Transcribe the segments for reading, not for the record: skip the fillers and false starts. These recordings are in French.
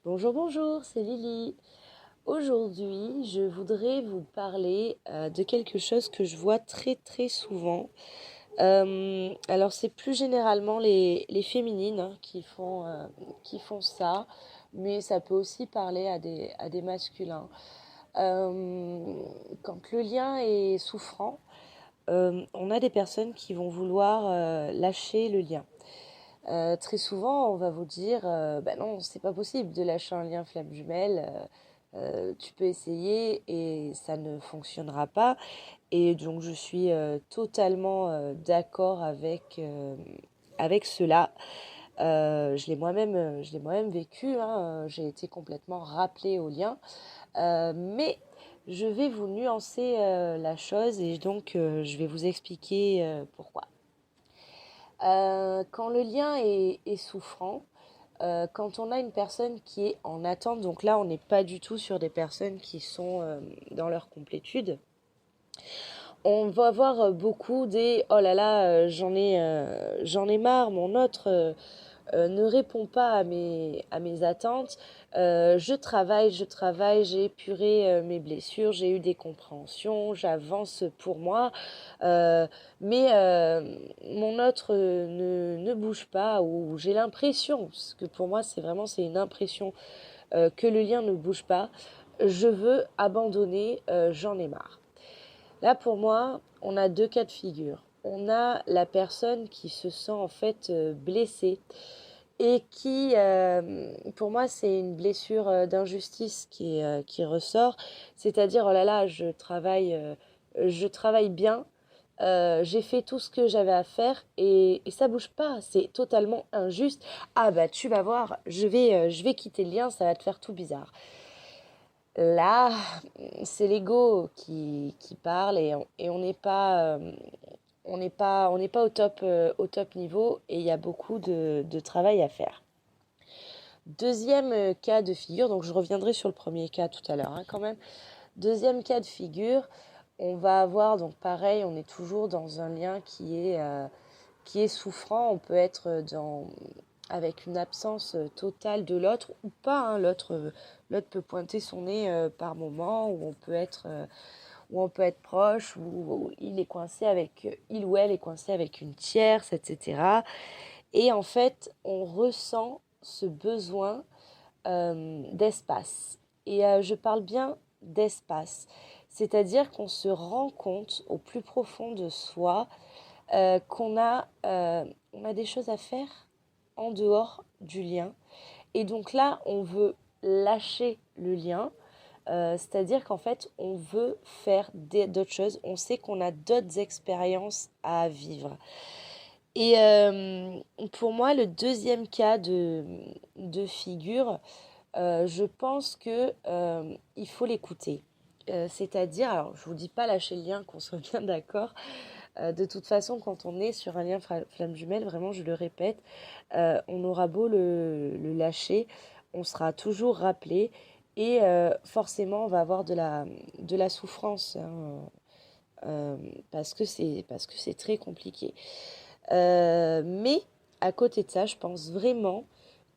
Bonjour, bonjour, c'est Lily. Aujourd'hui, je voudrais vous parler de quelque chose que je vois très très souvent. Alors, c'est plus généralement les féminines hein, qui font ça, mais ça peut aussi parler à des masculins. Euh, Quand le lien est souffrant, on a des personnes qui vont vouloir lâcher le lien. Très souvent, on va vous dire, bah non, c'est pas possible de lâcher un lien flamme jumelle. Tu peux essayer et ça ne fonctionnera pas. Et donc, je suis totalement d'accord avec cela. Je l'ai moi-même vécu. Hein, j'ai été complètement rappelée au lien. Mais je vais vous nuancer la chose et donc je vais vous expliquer pourquoi. Quand le lien est souffrant, quand on a une personne qui est en attente, donc là on n'est pas du tout sur des personnes qui sont dans leur complétude, on va avoir beaucoup des oh là là, j'en ai marre, mon autre ne répond pas à mes attentes. Je travaille, j'ai épuré mes blessures, j'ai eu des compréhensions, j'avance pour moi, euh, mais mon autre ne bouge pas ou j'ai l'impression, parce que pour moi c'est une impression que le lien ne bouge pas. Je veux abandonner, j'en ai marre. Là, pour moi, on a deux cas de figure. On a la personne qui se sent en fait blessée et qui, pour moi, c'est une blessure d'injustice qui ressort. C'est-à-dire, oh là là, je travaille bien, j'ai fait tout ce que j'avais à faire et ça bouge pas. C'est totalement injuste. Ah bah tu vas voir, je vais quitter le lien, ça va te faire tout bizarre. Là, c'est l'ego qui parle et on n'est pas au top niveau et il y a beaucoup de travail à faire. Deuxième cas de figure, donc je reviendrai sur le premier cas tout à l'heure hein, quand même. Deuxième cas de figure, on va avoir donc pareil, on est toujours dans un lien qui est souffrant. On peut être avec une absence totale de l'autre ou pas. Hein. L'autre peut pointer son nez par moment, ou on peut être proche, ou il ou elle est coincé avec une tierce, etc. Et en fait, on ressent ce besoin d'espace. Et je parle bien d'espace. C'est-à-dire qu'on se rend compte au plus profond de soi on a des choses à faire en dehors du lien. Et donc là, on veut lâcher le lien. C'est-à-dire qu'en fait, on veut faire d'autres choses. On sait qu'on a d'autres expériences à vivre. Et pour moi, le deuxième cas de figure, je pense que il faut l'écouter. C'est-à-dire, alors je vous dis pas lâcher le lien, qu'on soit bien d'accord. De toute façon, quand on est sur un lien flamme jumelle, vraiment, je le répète, on aura beau le lâcher, on sera toujours rappelé et forcément, on va avoir de la souffrance hein, euh, parce que c'est très compliqué. Mais à côté de ça, je pense vraiment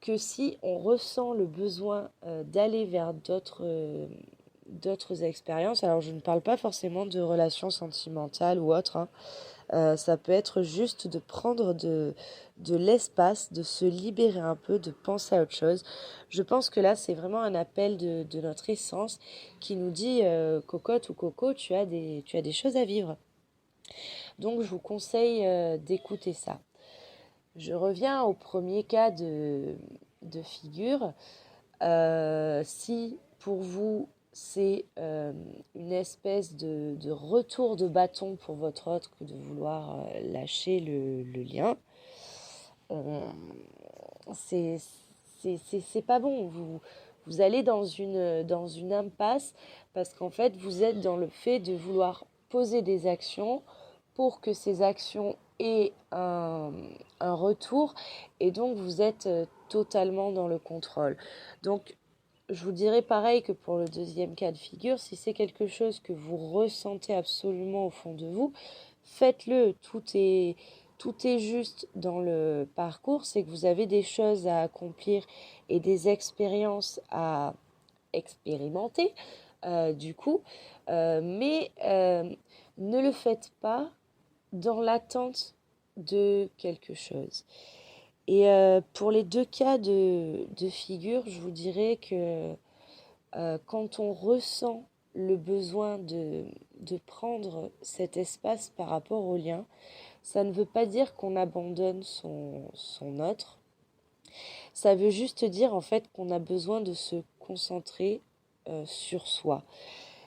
que si on ressent le besoin d'aller vers d'autres expériences, alors je ne parle pas forcément de relations sentimentales ou autres, hein, ça peut être juste de prendre de l'espace, de se libérer un peu, de penser à autre chose. Je pense que là, c'est vraiment un appel de notre essence qui nous dit cocotte ou coco, tu as des choses à vivre. Donc, je vous conseille d'écouter ça. Je reviens au premier cas de figure. Si pour vous, c'est une espèce de retour de bâton pour votre autre que de vouloir lâcher le lien, on- c'est c'est pas bon. Vous allez dans une impasse parce qu'en fait, vous êtes dans le fait de vouloir poser des actions pour que ces actions aient un retour et donc vous êtes totalement dans le contrôle. Donc, je vous dirais pareil que pour le deuxième cas de figure, si c'est quelque chose que vous ressentez absolument au fond de vous, faites-le. tout est juste dans le parcours, c'est que vous avez des choses à accomplir et des expériences à expérimenter, du coup, mais ne le faites pas dans l'attente de quelque chose. Et pour les deux cas de figure, je vous dirais que quand on ressent le besoin de prendre cet espace par rapport au lien, ça ne veut pas dire qu'on abandonne son autre. Ça veut juste dire en fait qu'on a besoin de se concentrer sur soi.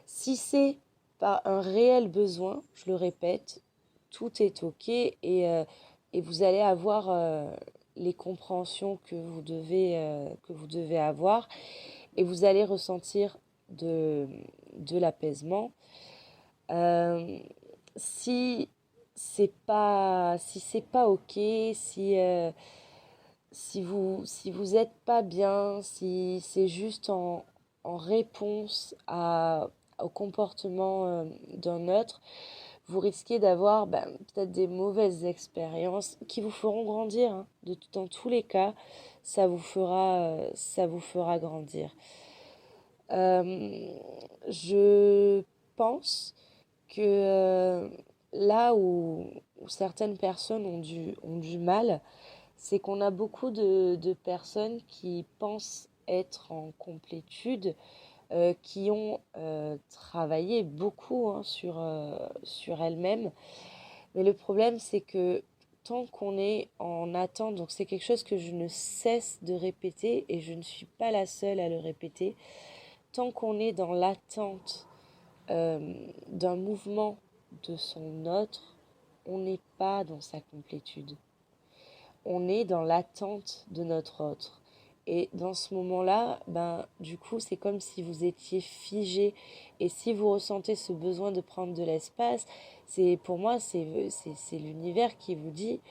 Si c'est pas un réel besoin, je le répète, tout est ok et vous allez avoir les compréhensions que vous devez avoir et vous allez ressentir de, de l'apaisement. Euh, si si c'est pas ok, si vous êtes pas bien, si c'est juste en réponse au comportement d'un autre, vous risquez d'avoir peut-être des mauvaises expériences qui vous feront grandir, hein. Dans tous les cas, ça vous fera grandir. Euh, je pense que là où certaines personnes ont du mal, c'est qu'on a beaucoup de personnes qui pensent être en complétude, qui ont travaillé beaucoup hein, sur elles-mêmes. Mais le problème, c'est que tant qu'on est en attente, donc c'est quelque chose que je ne cesse de répéter et je ne suis pas la seule à le répéter, tant qu'on est dans l'attente d'un mouvement de son autre, on n'est pas dans sa complétude. On est dans l'attente de notre autre. Et dans ce moment-là, du coup, c'est comme si vous étiez figé. Et si vous ressentez ce besoin de prendre de l'espace, pour moi, c'est l'univers qui vous dit,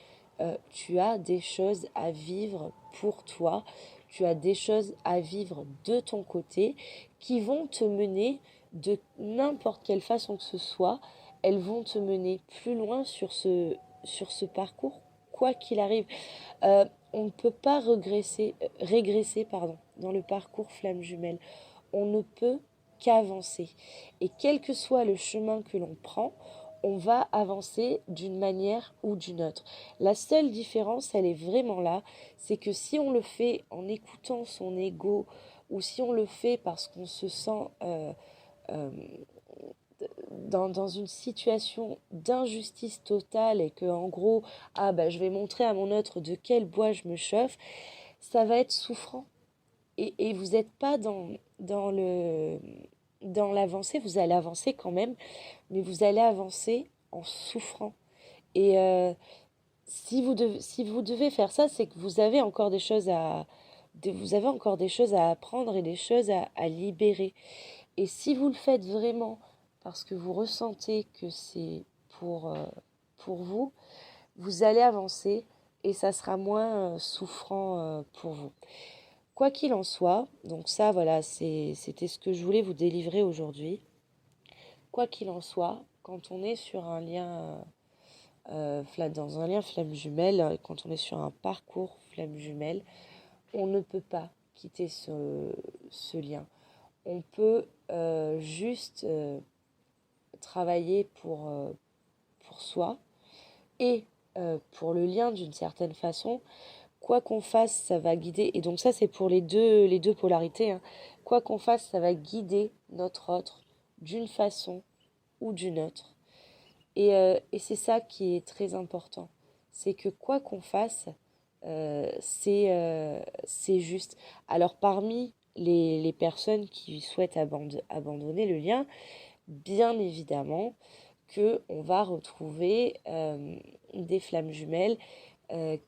tu as des choses à vivre pour toi, tu as des choses à vivre de ton côté qui vont te mener de n'importe quelle façon que ce soit, elles vont te mener plus loin sur ce parcours, quoi qu'il arrive. On ne peut pas régresser dans le parcours flamme jumelle. On ne peut qu'avancer. Et quel que soit le chemin que l'on prend, on va avancer d'une manière ou d'une autre. La seule différence, elle est vraiment là, c'est que si on le fait en écoutant son ego ou si on le fait parce qu'on se sent euh, dans une situation d'injustice totale et que en gros je vais montrer à mon autre de quel bois je me chauffe, ça va être souffrant et vous n'êtes pas dans l'avancée. Vous allez avancer quand même, mais vous allez avancer en souffrant et si vous devez faire ça, c'est que vous avez encore des choses vous avez encore des choses à apprendre et des choses à libérer. Et si vous le faites vraiment parce que vous ressentez que c'est pour vous, vous allez avancer et ça sera moins souffrant pour vous. Quoi qu'il en soit, donc ça voilà, c'était ce que je voulais vous délivrer aujourd'hui. Quoi qu'il en soit, quand on est sur un lien, dans un lien flamme jumelle, quand on est sur un parcours flamme jumelle, on ne peut pas quitter ce lien. On peut juste travailler pour soi et pour le lien d'une certaine façon. Quoi qu'on fasse, ça va guider. Et donc ça, c'est pour les deux polarités, hein. Quoi qu'on fasse, ça va guider notre autre d'une façon ou d'une autre. Et c'est ça qui est très important. C'est que quoi qu'on fasse, c'est juste. Alors parmi les personnes qui souhaitent abandonner le lien, bien évidemment que on va retrouver des flammes jumelles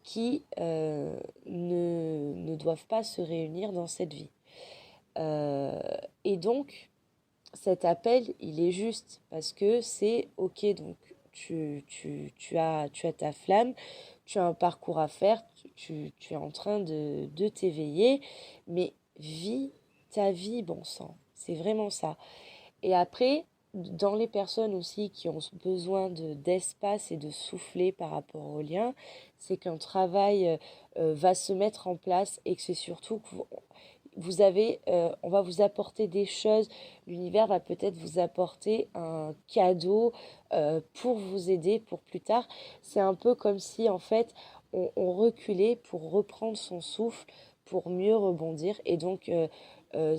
qui ne doivent pas se réunir dans cette vie. Euh, et donc, cet appel, il est juste parce que c'est ok, donc tu as ta flamme, tu as un parcours à faire, tu es en train de t'éveiller, mais vis ta vie, bon sang, c'est vraiment ça. Et après, dans les personnes aussi qui ont besoin d'espace et de souffler par rapport au lien, c'est qu'un travail va se mettre en place et que c'est surtout que vous avez, on va vous apporter des choses, l'univers va peut-être vous apporter un cadeau pour vous aider pour plus tard. C'est un peu comme si en fait on reculait pour reprendre son souffle, pour mieux rebondir. Et donc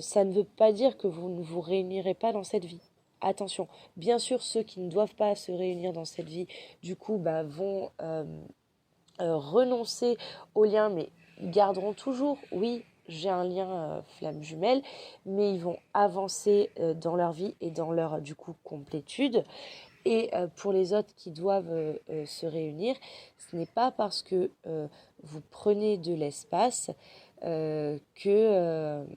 ça ne veut pas dire que vous ne vous réunirez pas dans cette vie. Attention, bien sûr, ceux qui ne doivent pas se réunir dans cette vie, du coup, bah, vont renoncer au lien, mais ils garderont toujours, oui, j'ai un lien flamme jumelle, mais ils vont avancer dans leur vie et dans leur, du coup, complétude. Et pour les autres qui doivent se réunir, ce n'est pas parce que vous prenez de l'espace que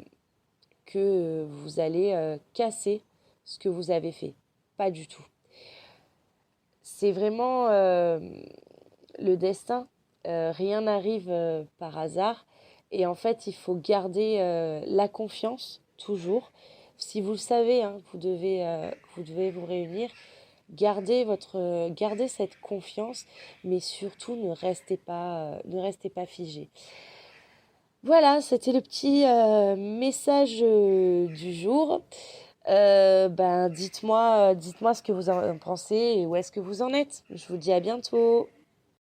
vous allez casser ce que vous avez fait. Pas du tout. C'est vraiment le destin. Rien n'arrive par hasard. Et en fait, il faut garder la confiance toujours. Si vous le savez, hein, vous devez vous réunir. Gardez cette confiance, mais surtout ne restez pas figé. Voilà, c'était le petit message du jour. Ben, dites-moi ce que vous en pensez et où est-ce que vous en êtes. Je vous dis à bientôt.